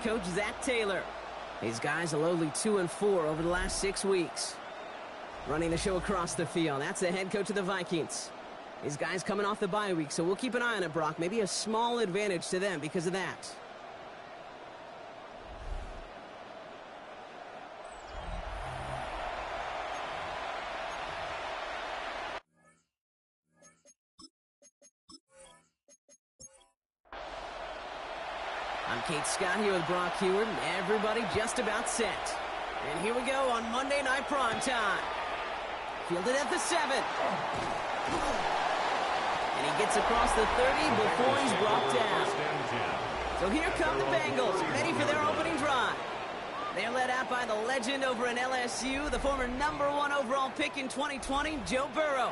coach Zach Taylor. These guys are lowly 2-4 over the last 6 weeks. Running the show across the field, that's the head coach of the Vikings. These guys coming off the bye week, so we'll keep an eye on it, Brock. Maybe a small advantage to them because of that. I'm Kate Scott here with Brock Heward, and everybody just about set. And here we go on Monday Night Primetime. Fielded at the 7. And he gets across the 30 before he's brought down. So here come the Bengals, ready for their opening drive. They're led out by the legend over in LSU, the former #1 overall pick in 2020, Joe Burrow.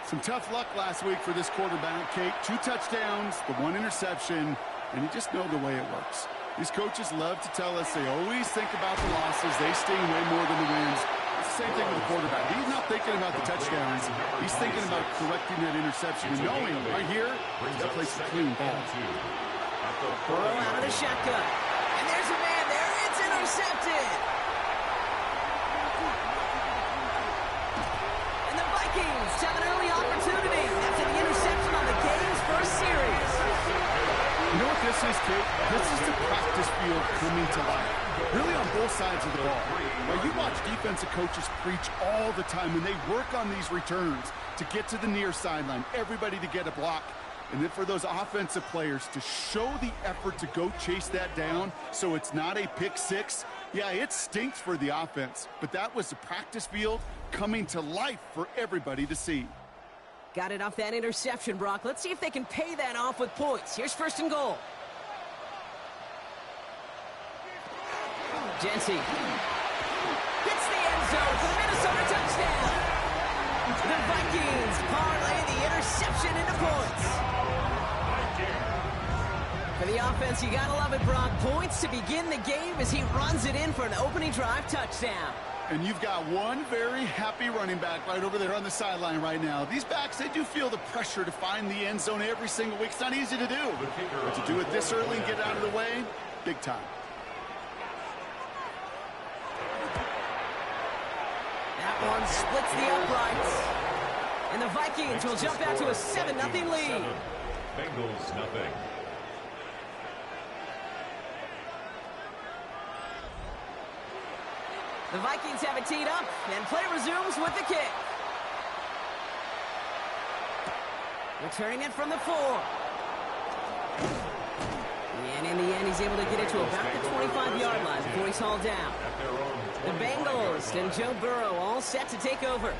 Some tough luck last week for this quarterback, Kate. 2 touchdowns, the 1 interception, and you just know the way it works. These coaches love to tell us they always think about the losses. They sting way more than the wins. It's the same thing with the quarterback. He's not thinking about the touchdowns. He's thinking about correcting that interception and knowing right here, he's a place to clean ball. Burrow out of the shotgun. And there's a man there. It's intercepted. And the Vikings have an early opportunity after the interception on the game's first series. You know what this is, Kate? This is the practice field coming to life. Really on both sides of the ball. Now, you watch defensive coaches preach all the time when they work on these returns to get to the near sideline, everybody to get a block. And then for those offensive players to show the effort to go chase that down so it's not a pick six. Yeah, it stinks for the offense, but that was the practice field coming to life for everybody to see. Got it off that interception, Brock. Let's see if they can pay that off with points. Here's 1st and goal. Jency hits the end zone for the Minnesota touchdown. The Vikings parlay the interception into points. For the offense, you gotta love it, Brock. Points to begin the game as he runs it in for an opening drive touchdown. And you've got one very happy running back right over there on the sideline right now. These backs, they do feel the pressure to find the end zone every single week. It's not easy to do. But to do it this early and get out of the way, big time. That one splits the uprights. And the Vikings will jump out to a 7-0 lead. Bengals nothing. The Vikings have it teed up, and play resumes with the kick. Returning it from the 4. And in the end, he's able to get it to about the 25-yard line before he's hauled down. The Bengals and Joe Burrow all set to take over.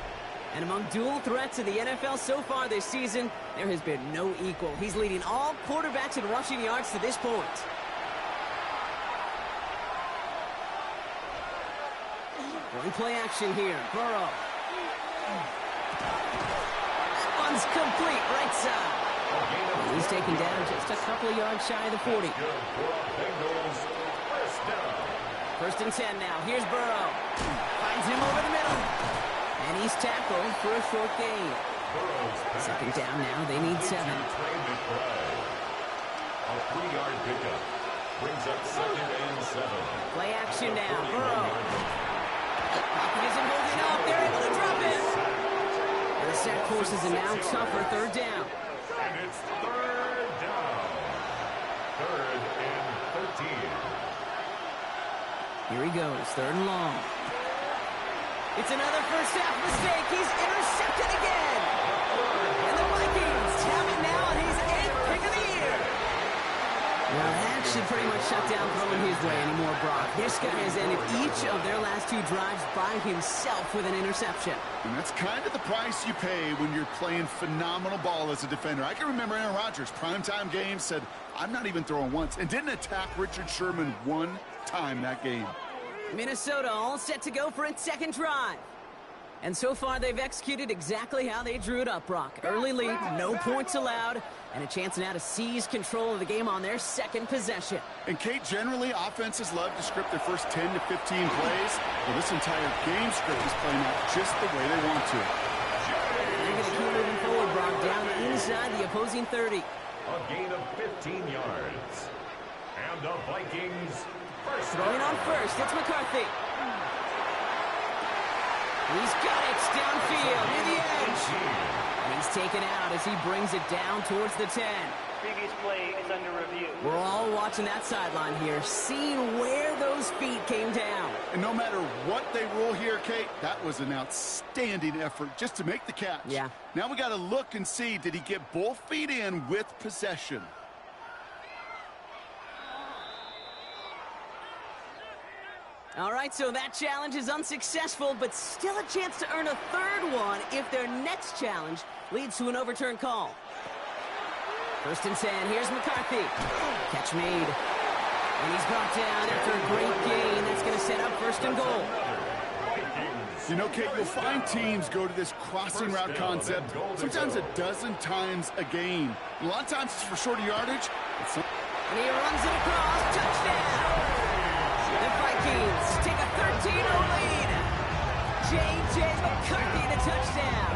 And among dual threats of the NFL so far this season, there has been no equal. He's leading all quarterbacks in rushing yards to this point. One play action here. Burrow. That one's complete right side. And he's taken down just a couple of yards shy of the 40. First and 10 now. Here's Burrow. Finds him over the middle. And he's tackled for a short gain. 2nd down now. They need 7. A 3-yard pickup brings up 2nd and 7. Play action now. Burrow. Pocket isn't holding up. They're able to drop it. And the sack forces a now tougher 3rd down. And it's 3rd down. 3rd and 13. Here he goes. 3rd and long. It's another first half mistake. He's intercepted again. And the Vikings have it now, and he's 8th pick of the year. Well, that should pretty much shut down throwing his way anymore, Brock. This guy has ended each of their last 2 drives by himself with an interception. And that's kind of the price you pay when you're playing phenomenal ball as a defender. I can remember Aaron Rodgers, primetime game, said, I'm not even throwing once, and didn't attack Richard Sherman one time that game. Minnesota all set to go for its 2nd drive. And so far, they've executed exactly how they drew it up, Brock. Early lead, no points allowed, and a chance now to seize control of the game on their 2nd possession. And, Kate, generally, offenses love to script their first 10 to 15 plays. Well, this entire game script is playing out just the way they want to. They're going to keep moving forward, Brock, down inside the opposing 30. A gain of 15 yards. And the Vikings first. Throwing on first, it's McCarthy. He's got it downfield near the edge. And he's taken out as he brings it down towards the 10. Previous play is under review. We're all watching that sideline here, seeing where those feet came down. And no matter what they rule here, Kate, that was an outstanding effort just to make the catch. Yeah. Now we got to look and see, did he get both feet in with possession? All right, so that challenge is unsuccessful, but still a chance to earn a third one if their next challenge leads to an overturned call. 1st and 10, here's McCarthy. Catch made. And he's brought down after a great gain. That's going to set up 1st and goal. You know, Kate, you'll find teams go to this crossing route concept sometimes a dozen times a game. A lot of times it's for shorter yardage. And he runs it across. Touchdown! The Vikings take a 13-0 lead. J.J. McCarthy the touchdown.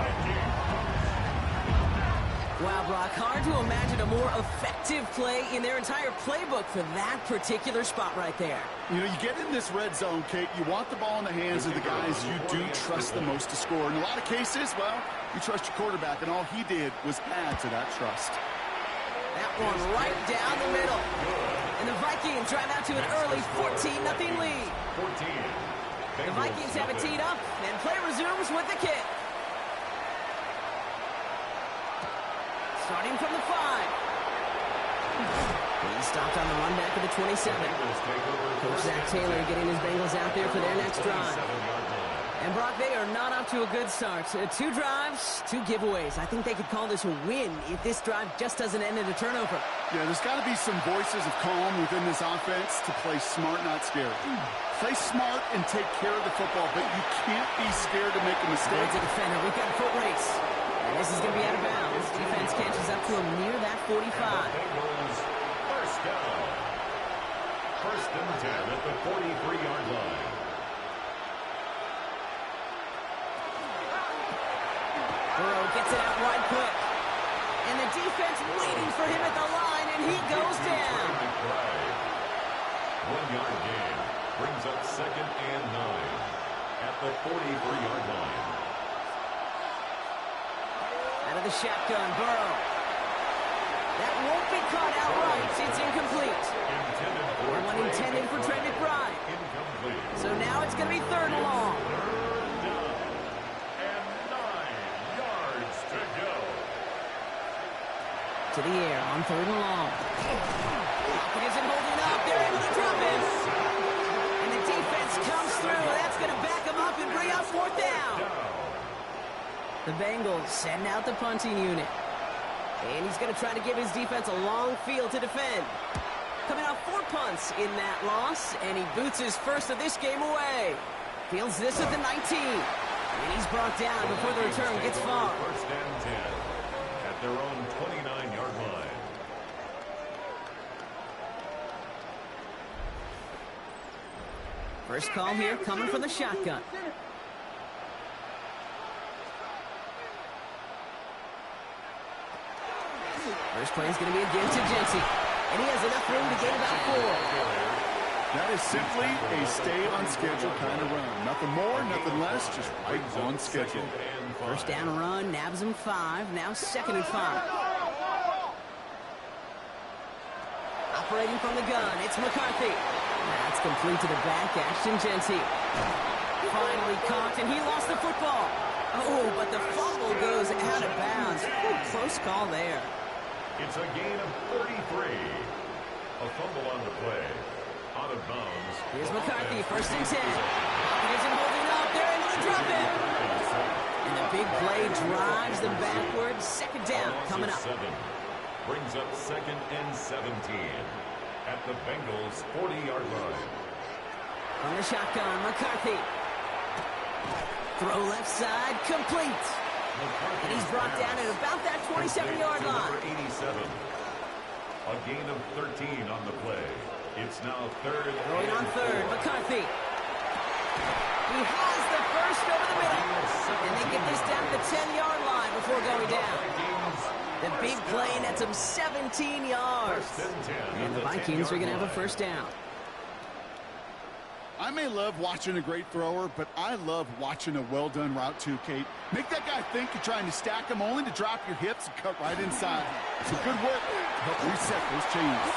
Wow, Brock, hard to imagine a more effective play in their entire playbook for that particular spot right there. You know, you get in this red zone, Kate, you want the ball in the hands of the guys you do trust the most to score. In a lot of cases, well, you trust your quarterback, and all he did was add to that trust. That one right down the middle. And the Vikings drive out to an early 14-0 lead. 14. The Vikings have it teed up, and play resumes with the kick. Starting from the 5. He's stopped on the run back of the 27. Coach Zach Taylor getting his Bengals out there for their next drive. And Brock, they are not off to a good start. 2 drives, 2 giveaways. I think they could call this a win if this drive just doesn't end in a turnover. Yeah, there's got to be some voices of calm within this offense to play smart, not scared. Play smart and take care of the football, but you can't be scared to make a mistake. It's a defender. We've got a foot race. And this is going to be out of bounds. Defense catches up to him near that 45. Bengals first down. 1st and 10 at the 43-yard line. Burrow gets it out wide quick. And the defense waiting for him at the line, and he goes down. 1-yard gain brings up 2nd and 9 at the 43-yard line. Out of the shotgun, Burrow. That won't be caught outright. It's incomplete. And one intended for Trey McBride. Incomplete. So now it's going to be 3rd and long. To the air on 3rd and long. It isn't holding up. They're able to drop him. And the defense comes through. That's going to back him up and bring out 4th down. The Bengals send out the punting unit. And he's going to try to give his defense a long field to defend. Coming off 4 punts in that loss. And he boots his first of this game away. Fields this at the 19. And he's brought down before the return gets far. 1st and 10 at their own 29-yard line. First call here coming from the shotgun. First play is going to be again to Jency. And he has enough room to gain about 4. That is simply a stay-on-schedule kind of run. Nothing more, nothing less, just right on schedule. First down run, nabs him 5. Now 2nd and 5. Operating from the gun, it's McCarthy. That's complete to the back, Ashton Jency. Finally caught, and he lost the football. Oh, but the fumble goes out of bounds. Ooh, close call there. It's a gain of 33. A fumble on the play. Out of bounds. Here's McCarthy, 1st and 10. He isn't holding up. They're able to drop it. And the big play drives them backwards. 2nd down coming up. 7 brings up 2nd and 17 at the Bengals 40-yard line. From the shotgun, McCarthy. Throw left side, complete. And he's brought down at about that 27-yard line. 87. A gain of 13 on the play. It's now 3rd. Throwing on 3rd, McCarthy. He has the first over the middle. And they get this down to the 10-yard line before going down. The big play nets him 17 yards. And the Vikings are going to have a first down. I may love watching a great thrower, but I love watching a well-done route too, Kate. Make that guy think you're trying to stack him only to drop your hips and cut right inside. So good work to help reset those chains.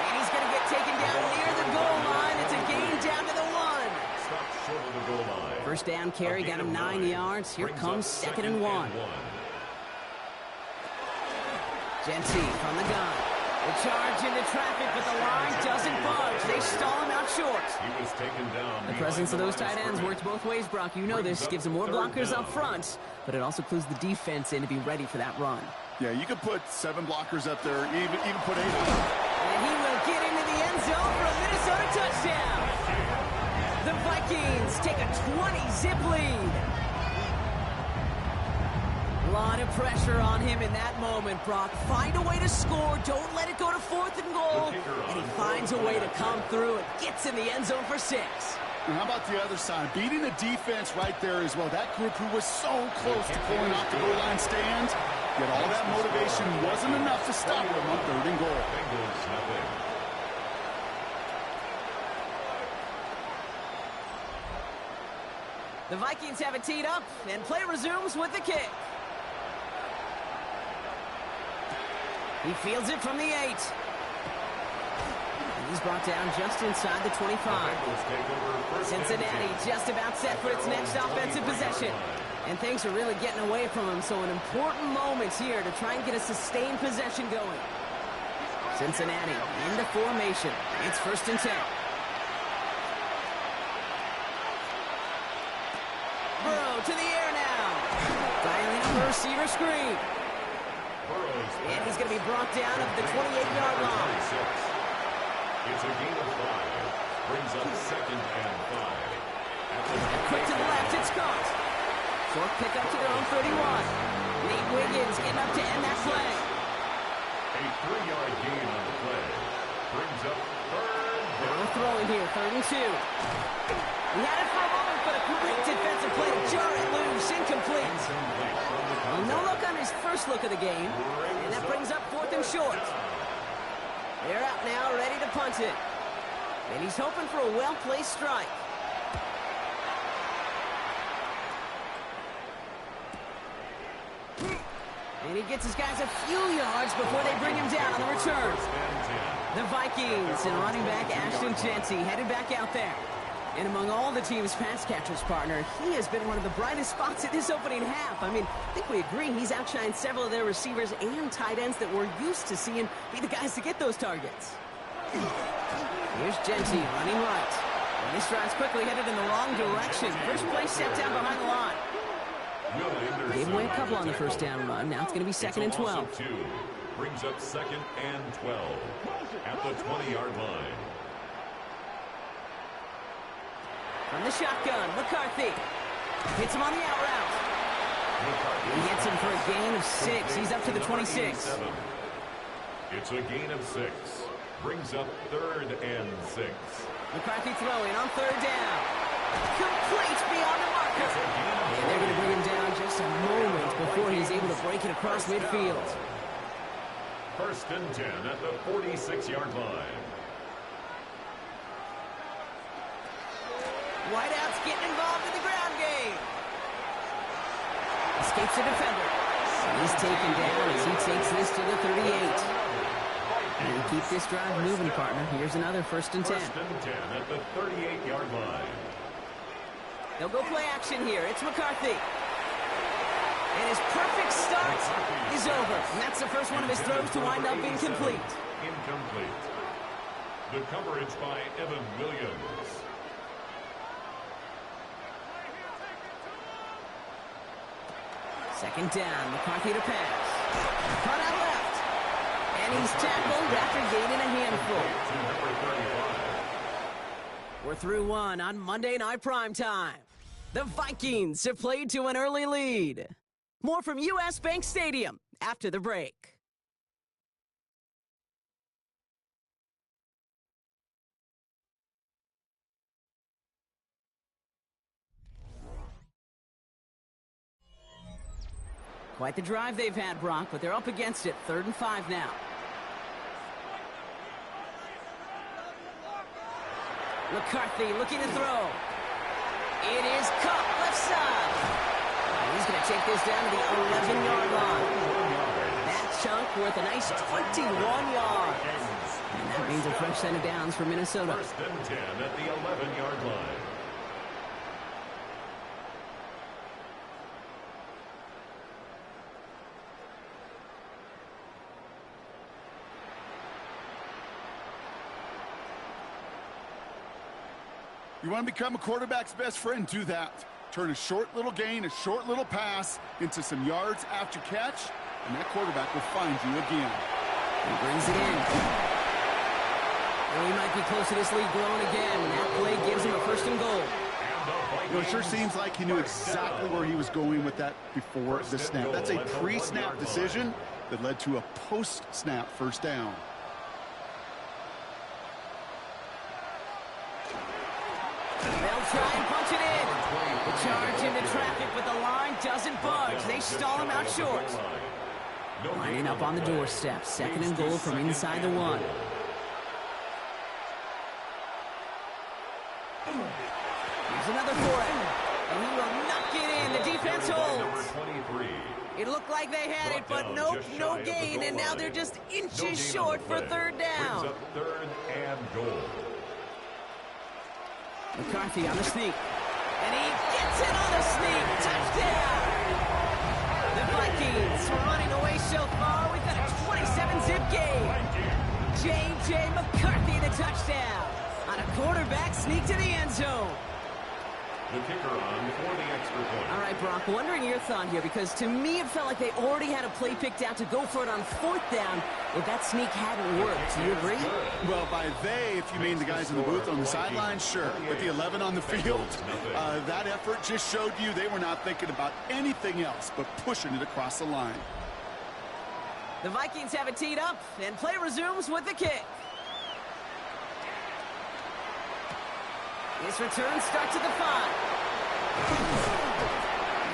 And he's going to get taken down near the goal line. It's a gain down to the 1. Stop short of the goal line. First down carry got him 9 yards. Here comes 2nd and 1. Genty from the gun. The charge into traffic, but the line doesn't budge. They stall him out short. He was taken down. The presence of those tight ends works both ways, Brock. You know this. Gives them more blockers up front, but it also clues the defense in to be ready for that run. Yeah, you could put 7 blockers up there, even put 8 of them. And he will get into the end zone for a Minnesota touchdown. The Vikings take a 20-zip lead. A lot of pressure on him in that moment, Brock. Find a way to score. Don't let it go to 4th and goal. And he finds a way to come through and gets in the end zone for 6. And how about the other side? Beating the defense right there as well. That group who was so close to pulling off the goal line stand, yet all that motivation wasn't enough to stop them on 3rd and goal. Bengals nothing. The Vikings have it teed up, and play resumes with the kick. He fields it from the 8. And he's brought down just inside the 25. Cincinnati just about set for its next offensive possession. And things are really getting away from him, so an important moment here to try and get a sustained possession going. Cincinnati into formation. It's 1st and 10. Burrow to the air now. Dialing up a receiver screen. And he's going to be brought down at the 28-yard line. It's a gain of 5. Brings up 2nd and 5. Quick to the left, it's caught. Short pick up to their own 31. Nate Wiggins getting up to end that play. A 3-yard gain on the play. Brings up 3rd. They're throwing here, 3rd and 2. He had it for a moment, but a great defensive play to jar it loose, incomplete. Well, no look on his first look of the game, and that brings up 4th and short. They're out now, ready to punt it. And he's hoping for a well-placed strike. And he gets his guys a few yards before they bring him down on the return. The Vikings and running back Ashton Genty headed back out there. And among all the team's pass catchers, partner, he has been one of the brightest spots in this opening half. I mean, I think we agree he's outshined several of their receivers and tight ends that we're used to seeing be the guys to get those targets. Here's Genty running right. And this drive's quickly headed in the wrong direction. First play set down behind the line. Gave away a couple on the first down run. Now it's going to be 2nd and 12. Brings up 2nd and 12 at the 20-yard line. From the shotgun, McCarthy hits him on the out route. He hits him for a gain of 6. He's up to the 26. It's a gain of 6. Brings up 3rd and 6. McCarthy throwing on 3rd down. Complete beyond the marker. And they're going to bring him down just a moment before he's able to break it across midfield. 1st and 10 at the 46-yard line. Wideout's getting involved in the ground game. Escapes the defender. He's taken down as he takes this to the 38. And keep this drive moving, partner. Here's another 1st and 10. 1st and 10 at the 38-yard line. They'll go play action here. It's McCarthy. And his perfect start is over. And that's the first one of his throws to wind up incomplete. Incomplete. The coverage by Evan Williams. Second down, McCarthy to pass. Cut out left. And he's tackled after gaining a handful. We're through one on Monday Night Primetime. The Vikings have played to an early lead. More from U.S. Bank Stadium after the break. Quite the drive they've had, Brock, but they're up against it. 3rd and 5 now. McCarthy looking to throw. It is caught left side. And he's going to take this down to the 11-yard line. That chunk worth a nice 21 yards. And that means a fresh set of downs for Minnesota. 1st and 10 at the 11-yard line. You want to become a quarterback's best friend? Do that. Turn a short little gain, a short little pass into some yards after catch, and that quarterback will find you again. He brings it in. Well, he might be close to this lead growing again. That play gives him a 1st and goal. You know, it sure seems like he knew exactly where he was going with that before the snap. That's a pre-snap decision that led to a post-snap 1st down. They'll try and punch it in. The charge into traffic, but the line doesn't budge. They stall him out short. Lining up on the doorstep. 2nd and goal from inside the 1. Here's another for him. And he will not get in. The defense holds. It looked like they had it, but nope, no gain. And now they're just inches short for 3rd down. 3rd and goal. McCarthy on the sneak. And he gets it on the sneak. Touchdown! The Vikings running away so far. We've got a 27-zip game. J.J. McCarthy the touchdown. On a quarterback sneak to the end zone. The kicker on for the extra point. All right, Brock, wondering your thought here, because to me it felt like they already had a play picked out to go for it on 4th down if that sneak hadn't worked. Do you agree? Well, by they, if you mean the guys in the booth on the sideline, sure. But the 11 on the field, that effort just showed you they were not thinking about anything else but pushing it across the line. The Vikings have it teed up, and play resumes with the kick. His return starts at the 5.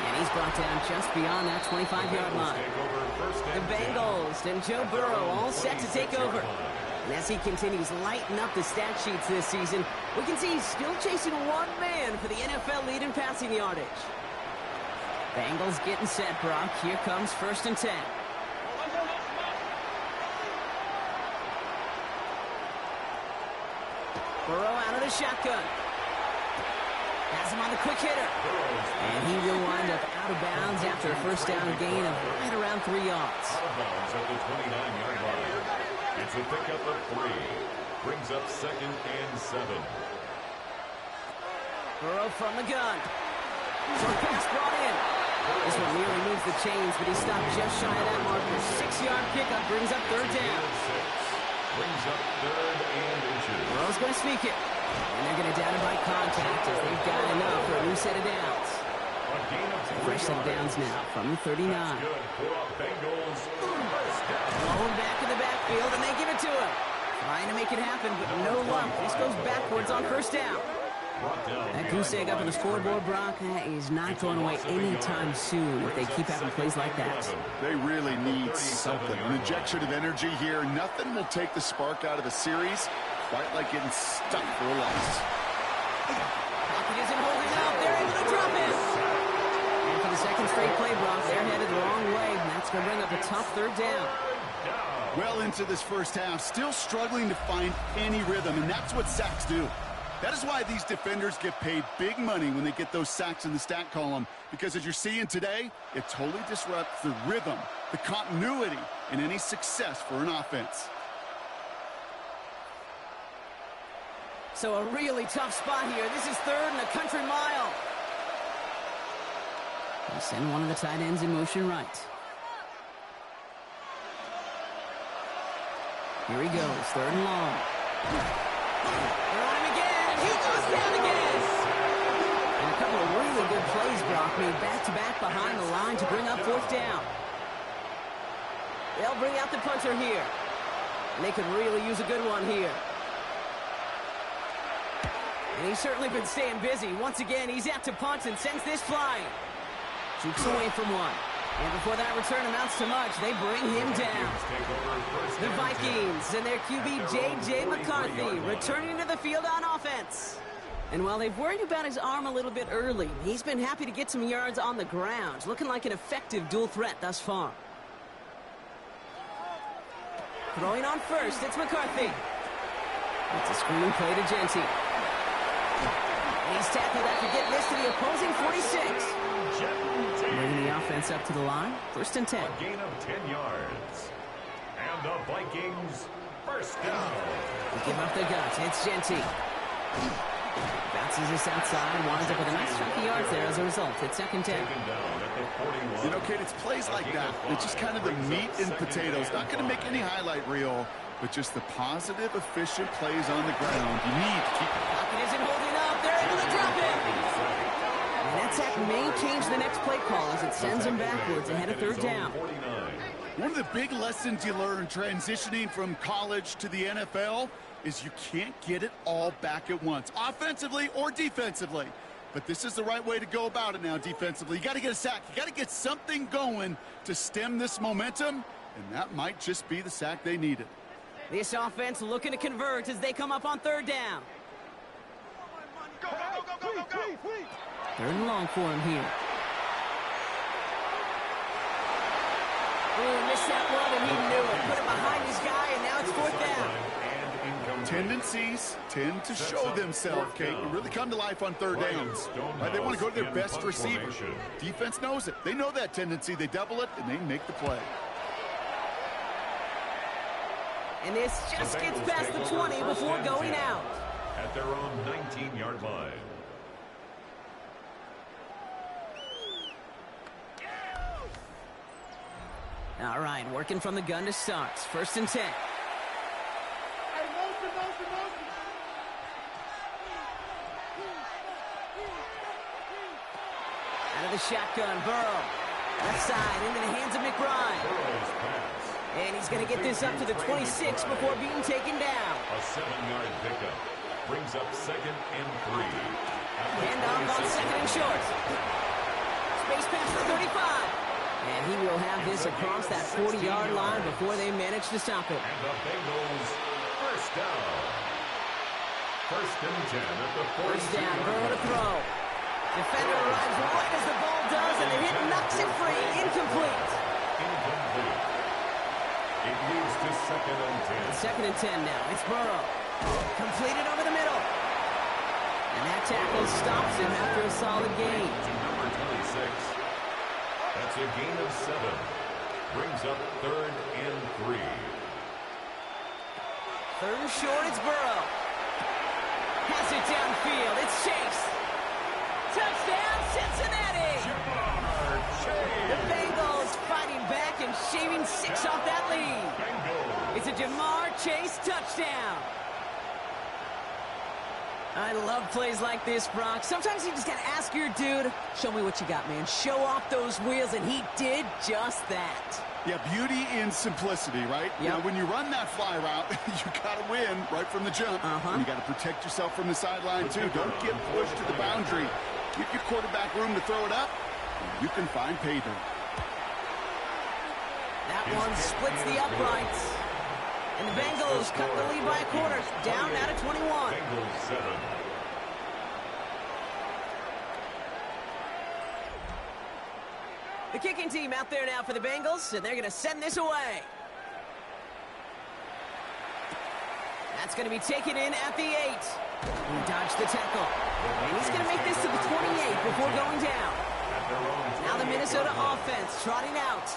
And he's brought down just beyond that 25-yard line. The Bengals and Joe Burrow all set to take over. And as he continues lighting up the stat sheets this season, we can see he's still chasing one man for the NFL lead in passing yardage. Bengals getting set, Brock. Here comes 1st and 10. Burrow out of the shotgun. Has him on the quick hitter. And he will wind up out of bounds after a 1st down gain of right around 3 yards. Out of bounds at the 29-yard line. It's a pickup of 3. Brings up 2nd and 7. Burrow from the gun. Short pass brought in. This one nearly moves the chains, but he stopped just shy of that marker. 6-yard pickup brings up 3rd down. Brings up 3rd and inches. Burrow's going to sneak it. And they're going to down it by contact as they've got enough for a new set of downs. Fresh set of downs now from the 39. Rolling back in the backfield, and they give it to him. Trying to make it happen, but no luck. This goes backwards on 1st down. That goose egg up on the scoreboard, Brock, that is not going away anytime soon if they keep having plays like that. They really need something. An injection of energy here. Nothing will take the spark out of the series quite like getting stuck for a loss. Pocket isn't holding up. They're able to drop it. And for the 2nd straight play, Brock, they're headed the wrong way. And that's going to bring up a tough 3rd down. Well into this 1st half, still struggling to find any rhythm, and that's what sacks do. That is why these defenders get paid big money when they get those sacks in the stat column, because as you're seeing today, it totally disrupts the rhythm, the continuity, and any success for an offense. So a really tough spot here. This is 3rd and a country mile. They send one of the tight ends in motion right. Here he goes, 3rd and long. They're on him again, and he goes down again. And a couple of really good plays, Brock, made back-to-back behind the line to bring up 4th down. They'll bring out the punter here. And they could really use a good one here. And he's certainly been staying busy. Once again, he's out to punt and sends this flying. Jukes away from one. And before that return amounts to much, they bring him down. The Vikings and their QB J.J. McCarthy returning to the field on offense. And while they've worried about his arm a little bit early, he's been happy to get some yards on the ground, looking like an effective dual threat thus far. Throwing on first, it's McCarthy. It's a screen play to Genty. He's tackled after getting this to the opposing 46. Bringing the offense up to the line. 1st and 10. A gain of 10 yards. And the Vikings first down. They give up the guts. It's Genty. Bounces this outside. Winds up with a nice chunk of yards there as a result. It's 2nd 10. You know, Kate, it's plays like that. It's just kind of the meat and potatoes. Not going to make any highlight reel, but just the positive, efficient plays on the ground. You need to keep it. Pocket isn't holding up. They're able to drop it. And that sack may change the next play call as it sends them backwards ahead of 3rd down. One of the big lessons you learn transitioning from college to the NFL is you can't get it all back at once, offensively or defensively. But this is the right way to go about it now defensively. You got to get a sack. You got to get something going to stem this momentum, and that might just be the sack they needed. This offense looking to convert as they come up on 3rd down. Go, go, go, go, go, go, go. 3rd and long for him here. Oh, missed that one, and he knew it. Put it behind his guy, and now it's 4th down. Tendencies tend to show themselves, Kate, and really come to life on 3rd downs. Right? They want to go to their best receiver. Defense knows it. They know that tendency. They double it, and they make the play. And this just gets past the 20 before going out. At their own 19-yard line. All right, working from the gun to start. 1st and 10. Out of the shotgun, Burrow. Left side into the hands of McBride. And he's going to get this up to the 26 before being taken down. A 7-yard pickup brings up 2nd and 3. Hand off on 2nd and short. Space pass to 35. And he will have this across that 40-yard line before they manage to stop it. And the Bengals first down. 1st and 10 at the 40. First down, Burrow to throw. Defender arrives right as the ball does, and the hit knocks it free. Incomplete. Incomplete. It moves to 2nd and 10. 2nd and 10 now. It's Burrow. Completed over the middle. And that tackle stops him after a solid gain. To number 26. That's a gain of 7. Brings up 3rd and 3. 3rd and short, it's Burrow. Has it downfield. It's Chase. Touchdown, Cincinnati! The Bengals fighting back and shaving 6 off that lead. It's a Jamar Chase touchdown. I love plays like this, Brock. Sometimes you just got to ask your dude, show me what you got, man. Show off those wheels, and he did just that. Yeah, beauty in simplicity, right? Yep. Now, when you run that fly route, you got to win right from the jump. And you got to protect yourself from the sideline, too. Don't get pushed to the boundary. Give your quarterback room to throw it up, and you can find pay dirt. That one splits the uprights. And the Bengals cut the lead by a quarter, down out of 21. Bengals 7. The kicking team out there now for the Bengals, and they're going to send this away. That's going to be taken in at the 8. He dodged the tackle. And he's going to make this to the 28 before going down. Now the Minnesota offense trotting out.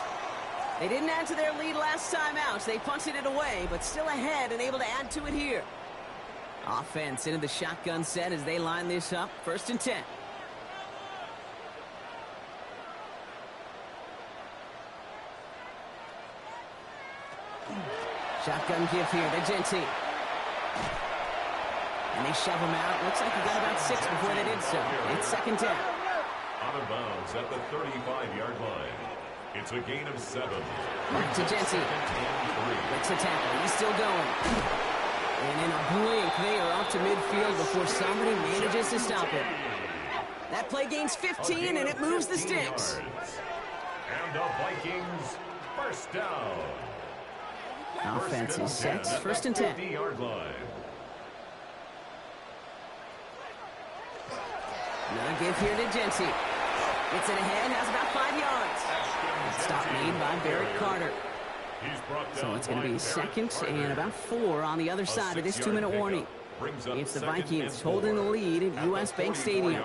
They didn't add to their lead last time out. They punted it away, but still ahead and able to add to it here. Offense into the shotgun set as they line this up. 1st and 10. Shotgun give here to Genty. And they shove him out. Looks like he got about 6 before they did so. It's 2nd down. Out of bounds at the 35-yard line. It's a gain of 7. Back to Genty. Breaks the tackle. He's still going. And in a blink, they are up to midfield before somebody manages to stop it. That play gains 15, and it moves the sticks. And the Vikings, first down. Offense is set. First and 10. 50-yard line. Another give here to Jency. Gets it ahead, has about 5 yards. Stop made by Barrett Carter. So it's going to be second and about 4 on the other side of this 2-minute warning. It's the Vikings holding the lead at U.S. Bank Stadium.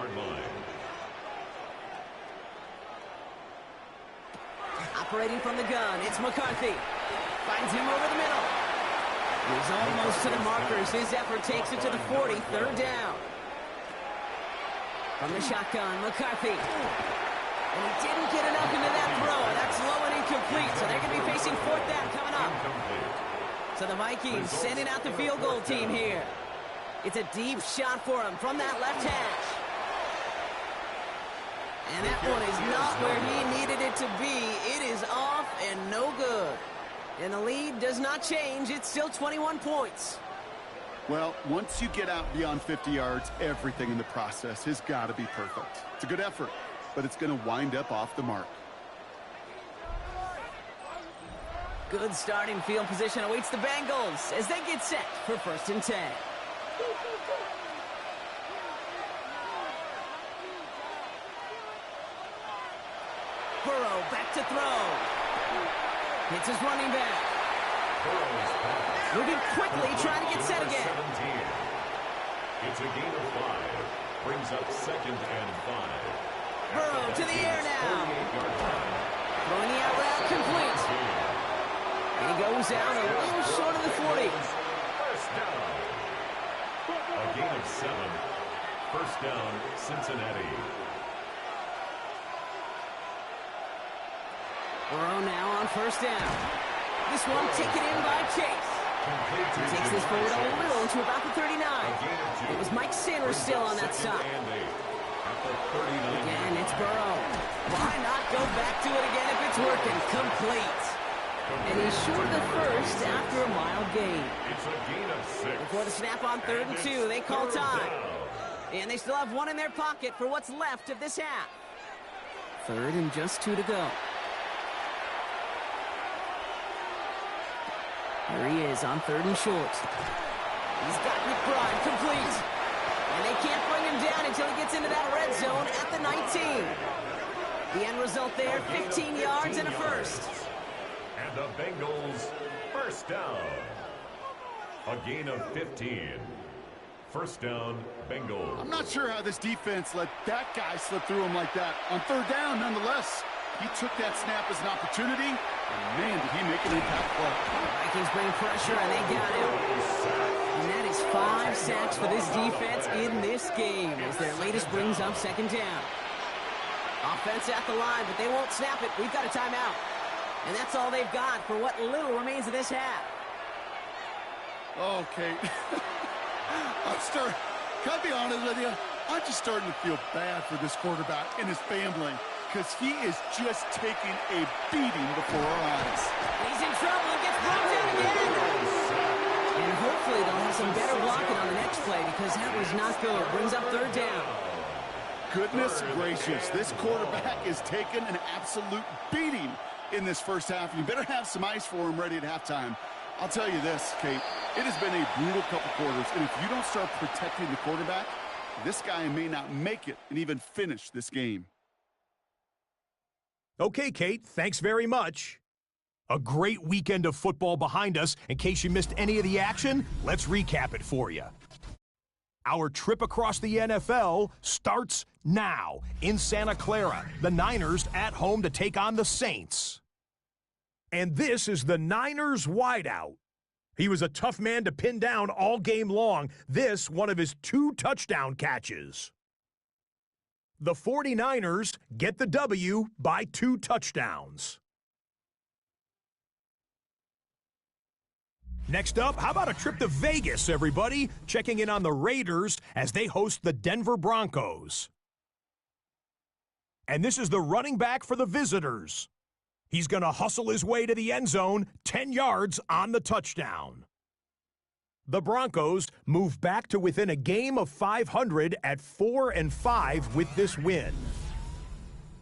Operating from the gun, it's McCarthy. Finds him over the middle. He's almost to the markers. His effort takes it to the 40, third down. From the shotgun, McCarthy. And he didn't get enough into that throw. That's low and incomplete, so they're going to be facing fourth down coming up. So the Vikings sending out the field goal team here. It's a deep shot for him from that left hash. And that one is not where he needed it to be. It is off and no good. And the lead does not change. It's still 21 points. Well, once you get out beyond 50 yards, everything in the process has got to be perfect. It's a good effort, but it's going to wind up off the mark. Good starting field position awaits the Bengals as they get set for first and 10. Burrow back to throw. Hits his running back. Moving quickly, trying to get set again. It's a gain of 5. Brings up second and 5. Burrow to the air now. Throwing the out route complete. And he goes out a little short of the 40. First down. A gain of 7. First down, Cincinnati. Burrow now on first down. This one taken in by Chase. He takes this forward a little to about the 39. It was Mike Sanders still on that side. Again, it's Burrow. Why not go back to it again if it's working? Complete. And he's short of the first after a mild gain. It's a gain of 6. Before the snap on 3rd and 2, they call time. And they still have 1 in their pocket for what's left of this half. 3rd and just 2 to go. Here he is on 3rd and short. He's got McBride complete. And they can't bring him down until he gets into that red zone at the 19. The end result there, 15 yards and a first. And the Bengals, first down. A gain of 15. First down, Bengals. I'm not sure how this defense let that guy slip through him like that. On 3rd down, nonetheless, he took that snap as an opportunity, and man, did he make an impact play. The Vikings bring pressure, and they got him. And that is 5 sacks for this defense in this game, as their latest brings up 2nd down. Offense at the line, but they won't snap it. We've got a timeout. And that's all they've got for what little remains of this half. Okay. Can I be honest with you? I'm just starting to feel bad for this quarterback and his family, because he is just taking a beating before our eyes. He's in trouble and gets brought down again. And hopefully they'll have some better blocking on the next play, because that was not good. Brings up 3rd down. Goodness gracious, this quarterback is taking an absolute beating in this first half. You better have some ice for him ready at halftime. I'll tell you this, Kate, it has been a brutal couple quarters, and if you don't start protecting the quarterback, this guy may not make it and even finish this game. Okay, Kate, thanks very much. A great weekend of football behind us. In case you missed any of the action, let's recap it for you. Our trip across the NFL starts now in Santa Clara. The Niners at home to take on the Saints. And this is the Niners wideout. He was a tough man to pin down all game long. This, one of his 2 touchdown catches. The 49ers get the W by 2 touchdowns. Next up, how about a trip to Vegas, everybody? Checking in on the Raiders as they host the Denver Broncos. And this is the running back for the visitors. He's going to hustle his way to the end zone, 10 yards on the touchdown. The Broncos move back to within a game of 500 at 4-5 with this win.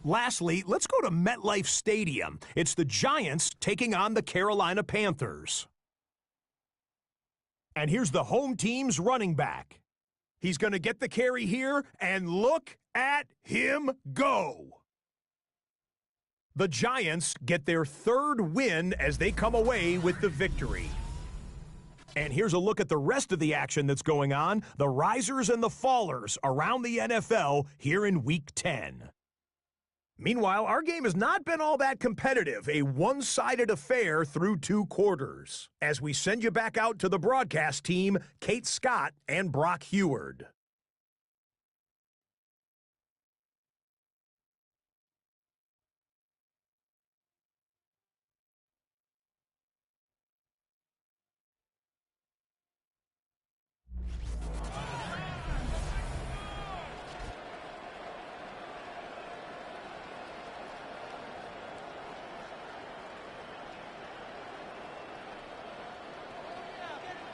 Lastly, let's go to MetLife Stadium. It's the Giants taking on the Carolina Panthers. And here's the home team's running back. He's going to get the carry here, and look at him go. The Giants get their third win as they come away with the victory. And here's a look at the rest of the action that's going on, the risers and the fallers around the NFL here in Week 10. Meanwhile, our game has not been all that competitive, a one-sided affair through 2 quarters. As we send you back out to the broadcast team, Kate Scott and Brock Heward.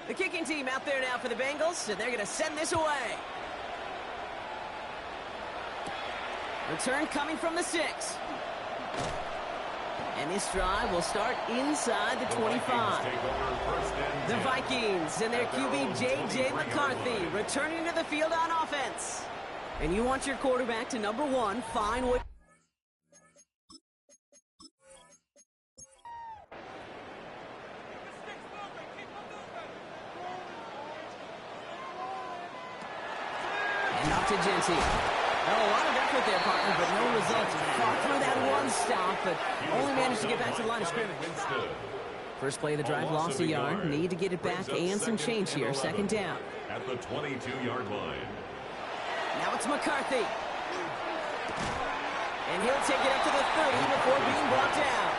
The kicking team out there now for the Bengals, and they're going to send this away. Return coming from the 6. And this drive will start inside the 25. The Vikings and their QB J.J. McCarthy returning to the field on offense. And you want your quarterback to, number 1, find what... Up to Genty. Oh, a lot of effort there, partner, but no results. Fought through that one stop, but only managed to get back to the line of scrimmage. First play of the drive, lost a yard. Need to get it back and some change here. Second down. At the 22-yard line. Now it's McCarthy. And he'll take it up to the 30 before being brought down.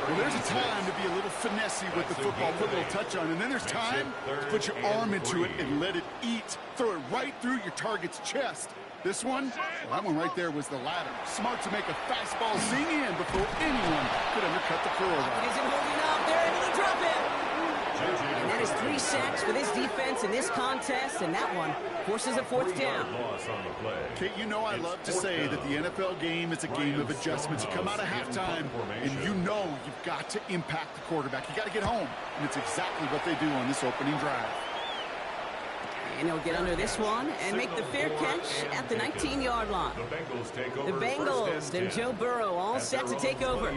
Well, there's a time to be a little finessey with the football, put a little touch on, and then there's time to put your arm into it and let it eat. Throw it right through your target's chest. This one, well, that one right there was the latter. Smart to make a fastball zing in before anyone could undercut the throw. He isn't holding up. They're able to drop him. And that is 3 sacks for this defense in this contest, and that one forces a 4th down. Kate, you know I love to say that the NFL game is a game of adjustments. You come out of halftime, and you know you've got to impact the quarterback. You got to get home, and it's exactly what they do on this opening drive. And he'll get under this one and make the fair catch at the 19-yard line. The Bengals and Joe Burrow all set to take over.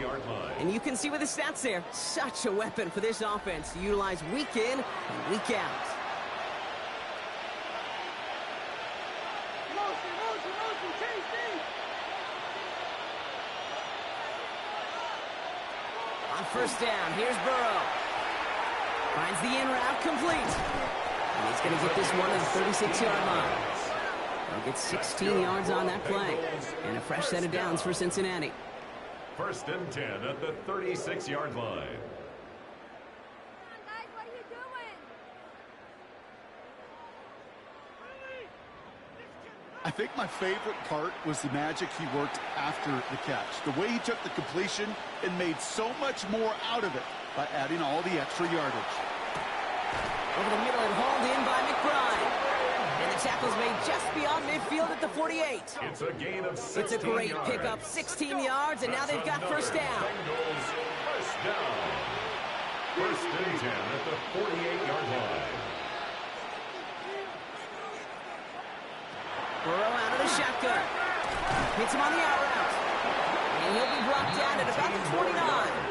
And you can see with the stats there, such a weapon for this offense to utilize week in and week out. On first down, here's Burrow. Finds the in route complete. And he's going to get this one at the 36-yard line. He'll get 16 yards on that play. And a fresh set of downs for Cincinnati. 1st and 10 at the 36-yard line. Guys, what are you doing? I think my favorite part was the magic he worked after the catch. The way he took the completion and made so much more out of it by adding all the extra yardage. Over the middle and hauled in by McBride. And the tackle's made just beyond midfield at the 48. It's a gain of 16 It's a great yards. pickup, 16 yards, and now they've got first down. Bengals first down. 1st and 10 at the 48-yard line. Burrow out of the shotgun. Hits him on the out route. And he'll be brought down at about the 29.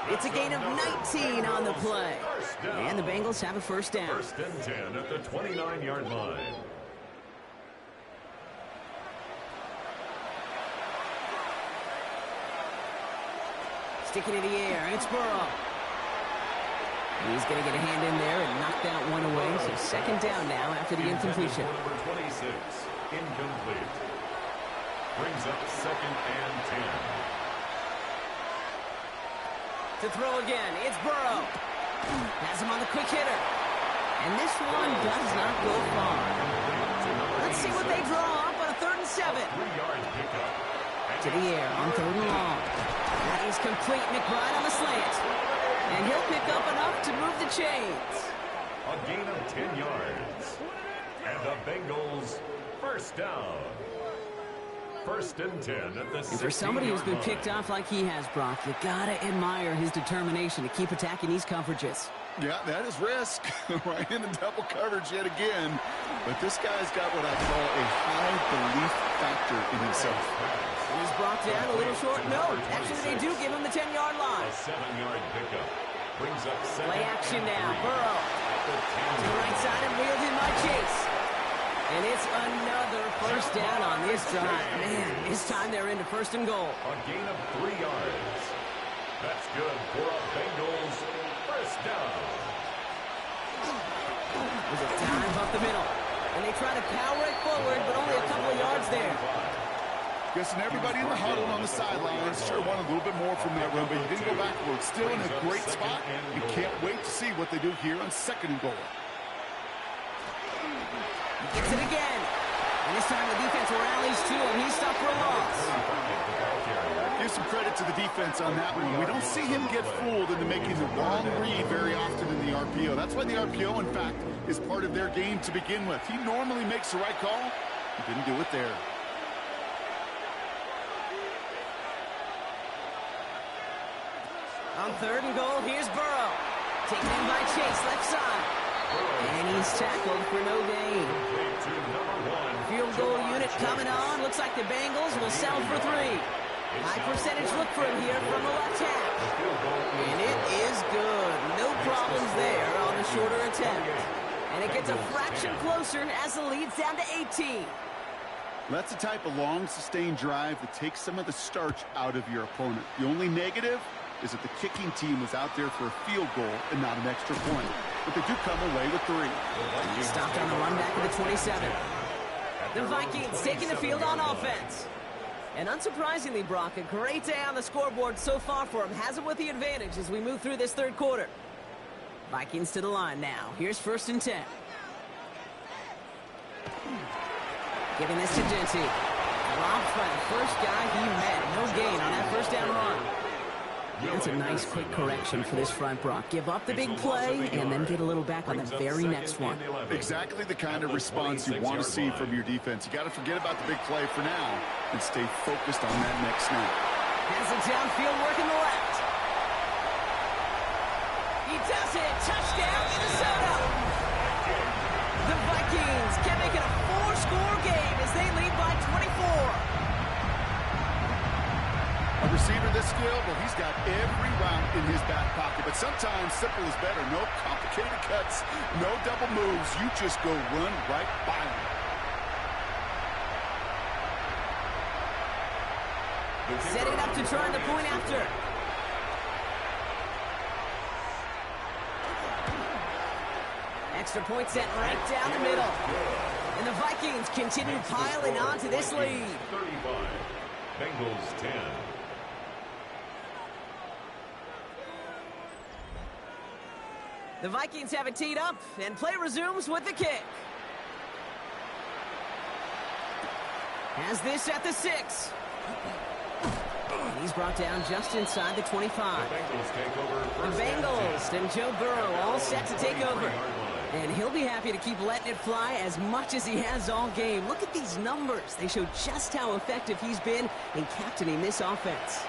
It's a gain of 19 on the play. And the Bengals have a first down. 1st and 10 at the 29-yard line. Sticking in the air, it's Burrow. He's going to get a hand in there and knock that one away. So second down now after the incompletion. Number 26, incomplete. Brings up 2nd and 10. To throw again, it's Burrow. Has him on the quick hitter. And this one does not go far. Let's see what they draw up on a 3rd and 7. 3-yard pickup. To the air on 3rd and long. That is complete. McBride on the slant. And he'll pick up enough to move the chains. A gain of 10 yards. And the Bengals first down. First and 10 at the 16-yard line. And for somebody who's been picked off like he has, Brock, you gotta admire his determination to keep attacking these coverages. Yeah, that is risk. Right into double coverage yet again. But this guy's got what I call a high belief factor in himself. Is Brock down a little short? No. Actually, they do give him the 10-yard line. A 7-yard pickup. Brings up Play action now. Burrow to the right side and wheeled in by Chase. And it's another first down on this drive. Man, this time they're into first and goal. A gain of 3 yards. That's good for a Bengals first down. There's a dive up the middle. And they try to power it forward, but only a couple of yards there. Guessing everybody in the huddle on the sidelines sure wanted a little bit more from that run, but he didn't go backwards. Still in a great spot, and can't wait to see what they do here on second and goal. Gets it again. And this time the defense rallies to him. He's stopped for a loss. Give some credit to the defense on that one. We don't see him get fooled into making the wrong read very often in the RPO. That's why the RPO, in fact, is part of their game to begin with. He normally makes the right call. He didn't do it there. On third and goal, here's Burrow. Taken in by Chase, left side. And he's tackled for no gain. Field goal unit coming on. Looks like the Bengals will settle for 3. High percentage look for him here from the left half. And it is good. No problems there on the shorter attempt. And it gets a fraction closer as the lead's down to 18. That's the type of long, sustained drive that takes some of the starch out of your opponent. The only negative is that the kicking team was out there for a field goal and not an extra point. But they do come away with 3. He stopped on the run back of the 27. The Vikings taking the field on offense. And unsurprisingly, Brock, a great day on the scoreboard so far for him. Has him with the advantage as we move through this third quarter. Vikings to the line now. Here's first and 10. Giving this to Dinty. Dropped by the first guy he met. No gain on that first down run. That's a nice quick correction for this front, Brock. Give up the big play and then get a little back on the very next one. Exactly the kind of response you want to see from your defense. You got to forget about the big play for now and stay focused on that next snap. Has it downfield, working the left. He does it. Touchdown, Minnesota. The Vikings can make it a 4-score game as they lead by 24. A receiver this skilled, well, he's got every route in his back pocket. But sometimes simple is better. No complicated cuts, no double moves. You just go run right by him. Setting up to try the point after. Extra point set right down the middle. And the Vikings continue piling on to this lead. 35. Bengals 10. The Vikings have it teed up, and play resumes with the kick. Has this at the 6. And he's brought down just inside the 25. The Bengals and Joe Burrow all set to take over. And he'll be happy to keep letting it fly as much as he has all game. Look at these numbers. They show just how effective he's been in captaining this offense.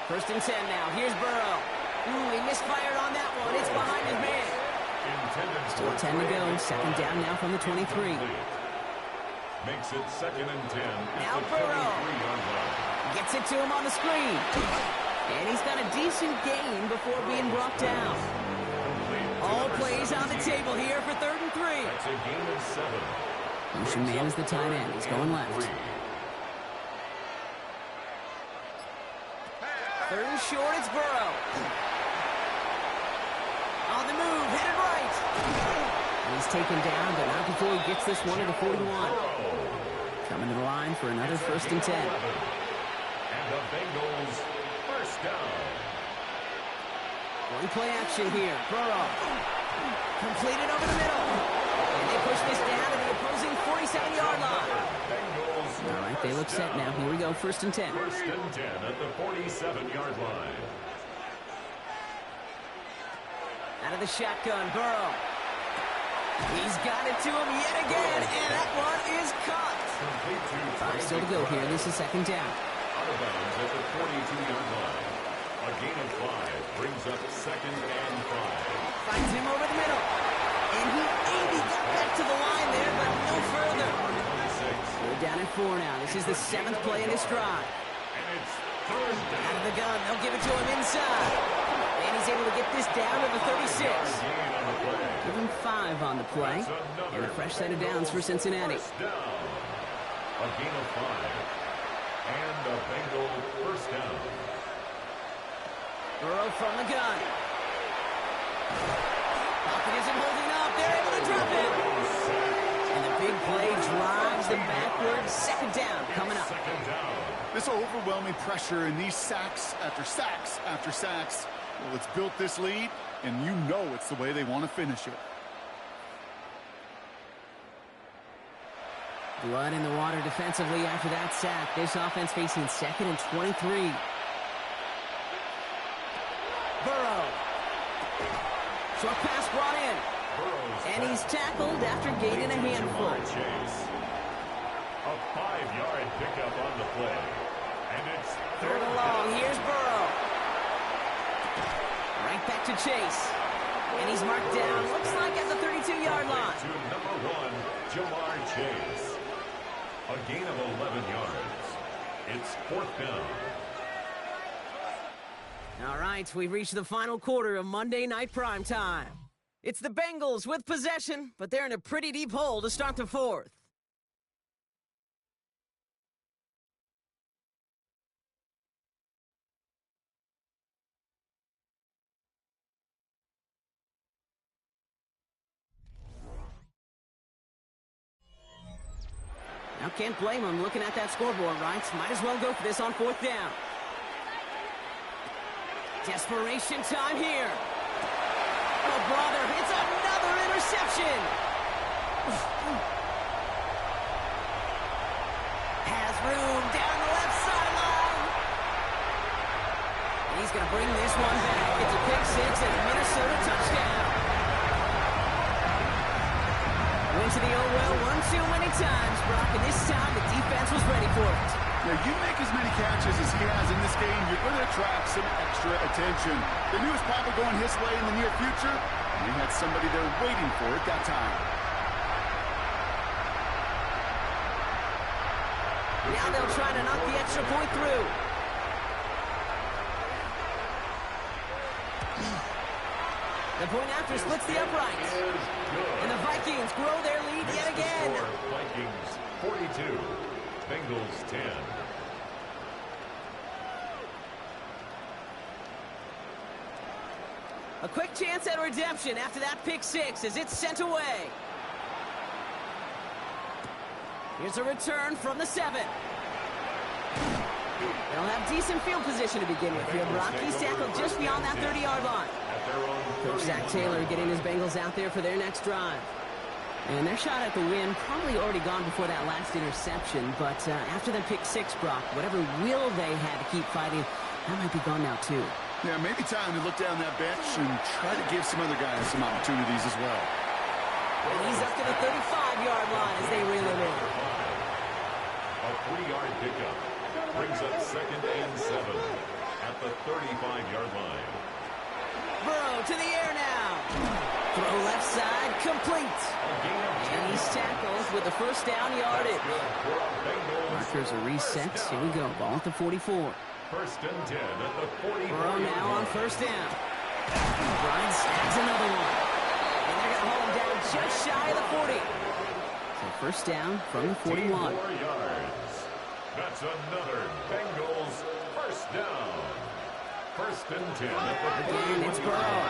First and 10 now. Here's Burrow. He misfired on that one. It's behind his man. Still 10 to go. Second down now from the 23. Makes it second and 10. Now Burrow gets it to him on the screen. And he's got a decent gain before being brought down. All plays on the table here for third and 3. That's a gain of 7. Motion man is the tight end. He's going left. Third and short, it's Burrow. On the move, headed right. And he's taken down, but not before he gets this one to the 41. Coming to the line for another first and 10. And the Bengals first down. One play action here. Burrow. Completed over the middle. And they push this down to the opposing 47-yard line. All right, they look set now. Here we go, first and 10. First and 10 at the 47-yard line. Out of the shotgun, Burrow. He's got it to him yet again, and that one is caught. Still to go here. This is second down. Out of bounds at the 42-yard line. A gain of 5 brings up second and 5. Finds him over the middle. And he maybe got back to the line there, but no further. We're down at 4 now. This is the 7th play in this drive. And it's third down. Out of the gun. They'll give it to him inside. And he's able to get this down to the 36. Give him 5 on the play. And a fresh set of downs for Cincinnati. First down. A gain of 5. And a Bengal first down. Burrow from the gun. Pocket isn't holding up. They're able to drop it. And the big play drives them backwards. Second down coming up. Second down. This overwhelming pressure and these sacks after sacks after sacks. Well, it's built this lead, and you know it's the way they want to finish it. Blood in the water defensively after that sack. This offense facing second and 23. Burrow. Short pass brought in. And he's tackled after gaining a handful. A 5-yard pickup on the play. And it's Third and long. Here's Burrow. Right back to Chase. And he's marked down, looks like at the 32-yard line. To number 1, Jamar Chase. A gain of 11 yards. It's fourth down. All right, we've reached the final quarter of Monday Night Primetime. It's the Bengals with possession, but they're in a pretty deep hole to start the fourth. Now, can't blame him looking at that scoreboard, right? Might as well go for this on fourth down. Desperation time here. Oh, brother, it's another interception. Has room down the left sideline. And he's going to bring this one back. It's a pick 6 and a Minnesota touchdown. Went to the old well one too many times, Brock, and this time the defense was ready for it. Yeah, you make as many catches as he has in this game, you're going to attract some extra attention. They knew it was probably going his way in the near future, and he had somebody there waiting for it that time. Now they'll try to knock the extra point through. The point after splits the uprights. And the Vikings grow their lead yet again. Vikings 42, Bengals 10. A quick chance at redemption after that pick 6 as it's sent away. Here's a return from the 7. They'll have decent field position to begin with here, Brock. He's tackled just beyond that 30-yard line. Coach Zach Taylor getting his Bengals out there for their next drive. And their shot at the win probably already gone before that last interception, but after the pick 6, Brock, whatever will they had to keep fighting, that might be gone now too. Yeah, maybe time to look down that bench and try to give some other guys some opportunities as well. And he's up to the 35-yard line as they reel him in. A 3-yard pickup brings up second and 7 at the 35-yard line. Burrow to the air now. Throw left side, complete. And he's tackled with the first down yardage. Markers are reset. Here we go. Ball at the 44. First and 10 at the 44. Burrow now on first down. Brian snags another one. And they're going to hold him down just shy of the 40. So first down from the 41. Yards. That's another Bengals first down. First and 10 at the 41. Again, it's Burrow.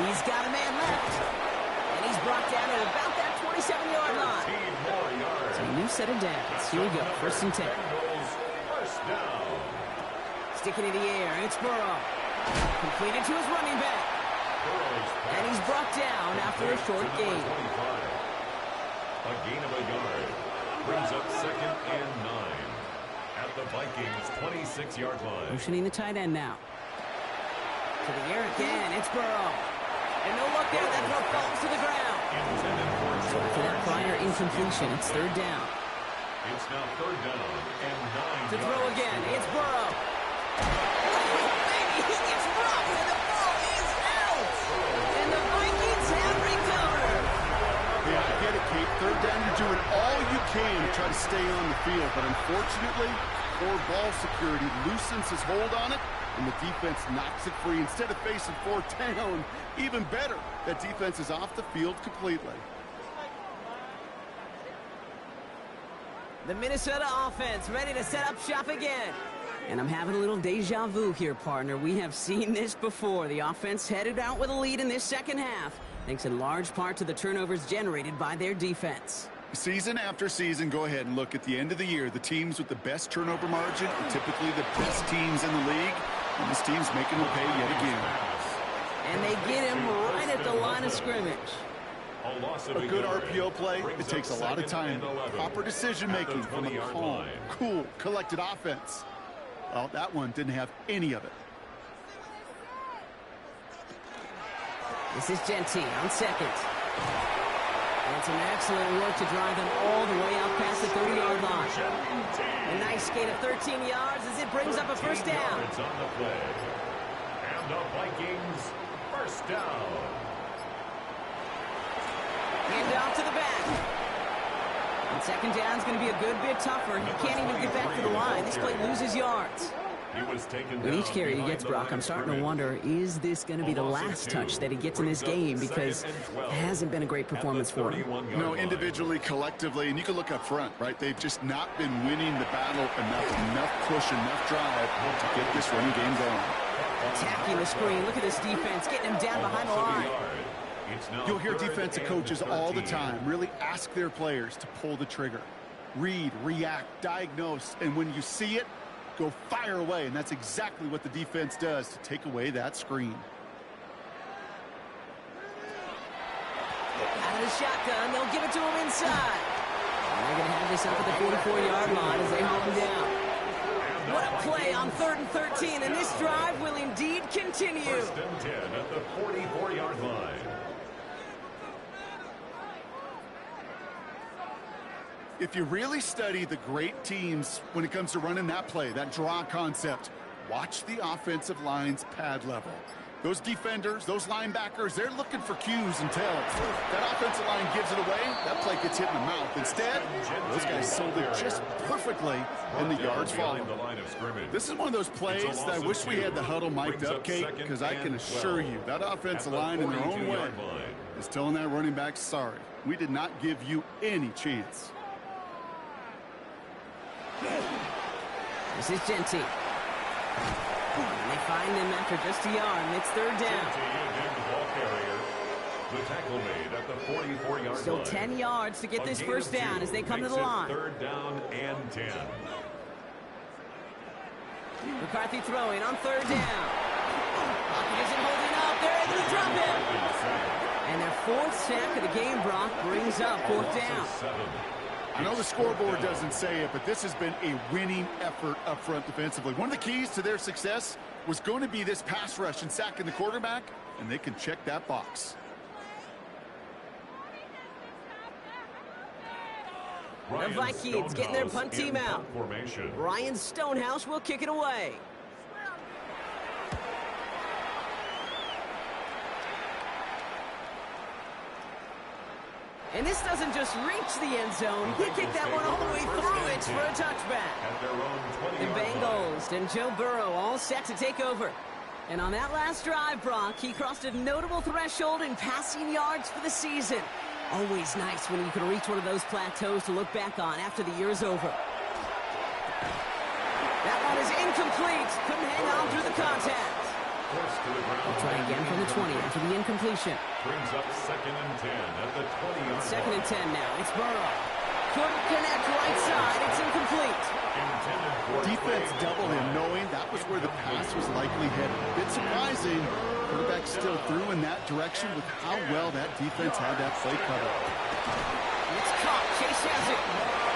He's got a man left. And he's brought down at about that 27-yard line. 15 more yards. So a new set of downs. Here we go. First and 10. Bengals first down. Sticking in the air. It's Burrow. Completed to his running back. And he's brought down after a short gain. A gain of a yard. Brings up second and 9 at the Vikings 26-yard line. Motioning the tight end now. To the air again. It's Burrow. And no look there. That throw falls to the ground. So after that prior incompletion, it's third down. It's now third down and 9 To throw yards. again, it's Burrow. Baby, he gets rocked, and the ball is out. And the Vikings have recovered. Yeah, I get it, Kate. Third down, you're doing all you can to try to stay on the field. But unfortunately, poor ball security loosens his hold on it, and the defense knocks it free. Instead of facing fourth down, even better, that defense is off the field completely. The Minnesota offense ready to set up shop again. And I'm having a little deja vu here, partner. We have seen this before. The offense headed out with a lead in this second half, thanks in large part to the turnovers generated by their defense. Season after season, go ahead and look at the end of the year. The teams with the best turnover margin are typically the best teams in the league. And this team's making them pay yet again. And they get him right at the line of scrimmage. A good RPO play, it takes a lot of time. Proper decision-making from a calm, cool, collected offense. Well, that one didn't have any of it. This is Genty on second. And some excellent work to drive them all the way out past the 30-yard line. A nice gain of 13 yards as it brings up a first down. It's on the play. And the Vikings first down. Hand off to the back. And second down is going to be a good bit tougher. He can't even get back to the line. This play loses yards. With each carry he gets, Brock, I'm starting to wonder, is this going to be the last touch that he gets in this game? Because it hasn't been a great performance for him. No, individually, collectively, and you can look up front, right? They've just not been winning the battle enough push, enough drive to get this running game going. Attacking the screen. Look at this defense, getting him down behind the line. You'll hear defensive coaches all the time really ask their players to pull the trigger. Read, react, diagnose, and when you see it, go fire away, and that's exactly what the defense does to take away that screen. Out of the shotgun, they'll give it to him inside. And they're going to have this up at the 44-yard line as they hold him down. What a play on 3rd and 13, and this drive will indeed continue. First and 10 at the 44-yard line. If you really study the great teams when it comes to running that play, that draw concept, watch the offensive line's pad level. Those defenders, those linebackers, they're looking for cues and tells. That offensive line gives it away, that play gets hit in the mouth. Instead, those guys sold it just perfectly, and the yards follow. This is one of those plays that I wish we had the huddle mic'd up, Kate, because I can assure you that offensive line in their own way is telling that running back, sorry, we did not give you any chance. This is Genty. And they find him after just a yard, and it's third down. The tackle made at the 44-yard line. Still 10 yards to get this first down as they come to the line. Third down and 10. McCarthy throwing on third down. Pocket isn't holding up. They're able to drop him. And their fourth sack of the game, Brock, brings up fourth down. I know the scoreboard doesn't say it, but this has been a winning effort up front defensively. One of the keys to their success was going to be this pass rush and sacking the quarterback, and they can check that box. The Vikings getting their punt team out. Ryan Stonehouse will kick it away. And this doesn't just reach the end zone. He kicked that one all the way through it for a touchback. The Bengals and Joe Burrow all set to take over. And on that last drive, Brock, he crossed a notable threshold in passing yards for the season. Always nice when you can reach one of those plateaus to look back on after the year is over. That one is incomplete. Couldn't hang on through the contact. We'll try again from the 20 after the incompletion. Brings up second and 10 at the 20-yard line. Second and 10 now. It's Burrow. Couldn't connect right side. It's incomplete. Defense doubled him, knowing that was where the pass was likely headed. A bit surprising. Quarterback still threw in that direction with how well that defense had that play covered. It's caught. Chase has it.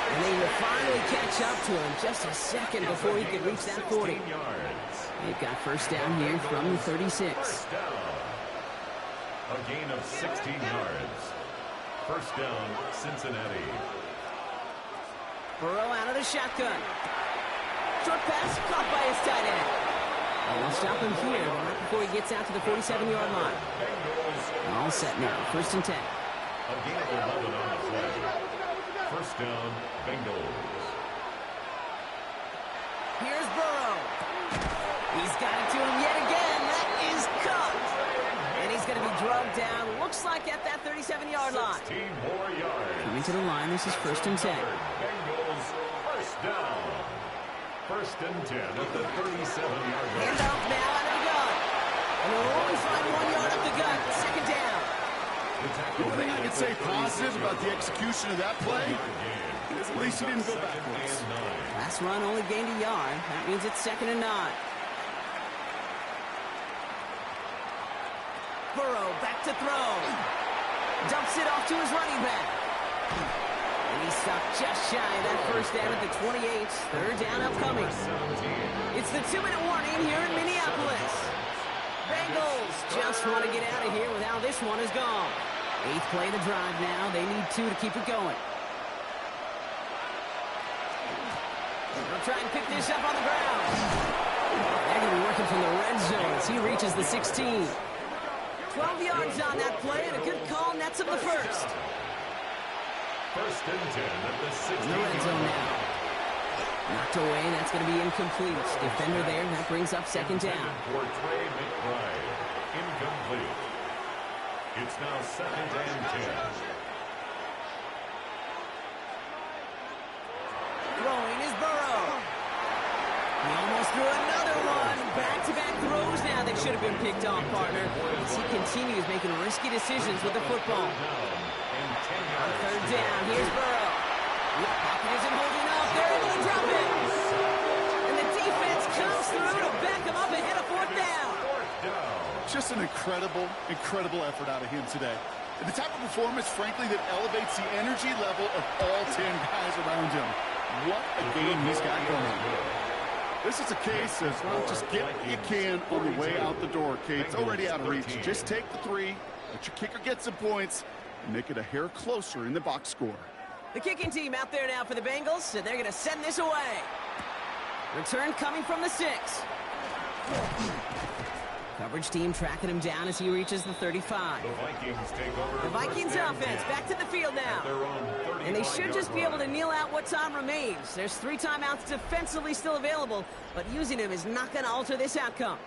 And they will finally catch up to him just a second before he could reach that 40. They've got first down here from the 36. A gain of 16 yards. First down, Cincinnati. Burrow out of the shotgun. Short pass caught by his tight end. And they'll stop him here, but not before he gets out to the 47-yard line. Bengals. All set now, 1st and 10. A gain of 11 on the play. First down, Bengals. Here's Burrow. He's got it to him yet again. That is caught. And he's going to be drugged down. Looks like at that 37-yard line. 16 more yards. Coming to the line, this is 1st and 10. Bengals, first down. 1st and 10 at the 37-yard line. Handoff now out of the gun. And they'll only find 1 yard up the gut. 2nd down. The only thing I can say positive about the execution of that play is at least he didn't go backwards. Last run only gained a yard. That means it's 2nd and 9. Burrow back to throw. Dumps it off to his running back. And he stopped just shy of that first down at the 28. 3rd down upcoming. It's the 2-minute warning here in Minneapolis. Bengals just want to get out of here with how this one is gone. 8th play of the drive now. They need 2 to keep it going. They'll try and pick this up on the ground. They're going to be working from the red zone as he reaches the 16. 12 yards on that play, and a good call nets him the first. 1st and 10 at the 16. In the red zone now. Knocked away, that's going to be incomplete. Defender there, that brings up 2nd down. For Trey McBride. Incomplete. It's now 2nd and 10. Throwing is Burrow. He almost threw another one. Back-to-back throws now that should have been picked off, partner. As he continues making risky decisions with the football. On 3rd down, here's Burrow. The pocket isn't holding up. They're able to drop it. And the defense comes through to back him up ahead of 4th down. Just an incredible effort out of him today. And the type of performance, frankly, that elevates the energy level of all 10 guys around him. What a game he's got going. This is a case of just get what you can on the way out the door, Kate. It's already out of reach. Just take the 3, let your kicker get some points, and make it a hair closer in the box score. The kicking team out there now for the Bengals, and they're going to send this away. Return coming from the 6. Coverage team tracking him down as he reaches the 35. The Vikings take over. The Vikings offense back to the field now. And they should just be able to kneel out what time remains. There's 3 timeouts defensively still available, but using them is not going to alter this outcome.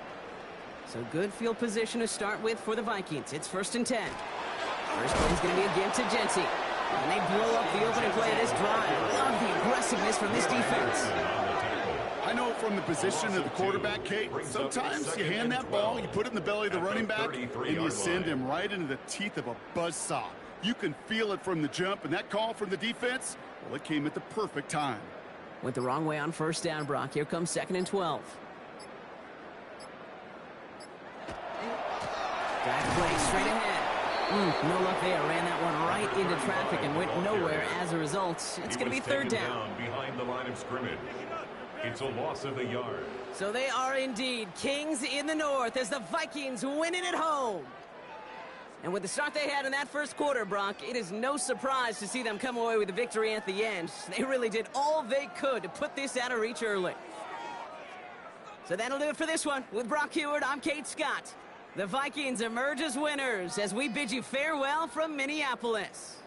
So good field position to start with for the Vikings. It's 1st and 10. First play is going to be again to Genty. And they blow up the opening play of this drive. Love the aggressiveness from this defense. I know from the position of the quarterback, Kate, sometimes you hand that ball, you put it in the belly of the running back, and you send him right into the teeth of a buzzsaw. You can feel it from the jump, and that call from the defense, well, it came at the perfect time. Went the wrong way on 1st down, Brock. Here comes 2nd and 12. Back play straight ahead. No luck there. Ran that one right into traffic and went nowhere as a result. It's going to be 3rd down. Behind the line of scrimmage. It's a loss of a yard. So they are indeed kings in the north as the Vikings win it at home. And with the start they had in that first quarter, Brock, it is no surprise to see them come away with a victory at the end. They really did all they could to put this out of reach early. So that'll do it for this one. With Brock Heward, I'm Kate Scott. The Vikings emerge as winners as we bid you farewell from Minneapolis.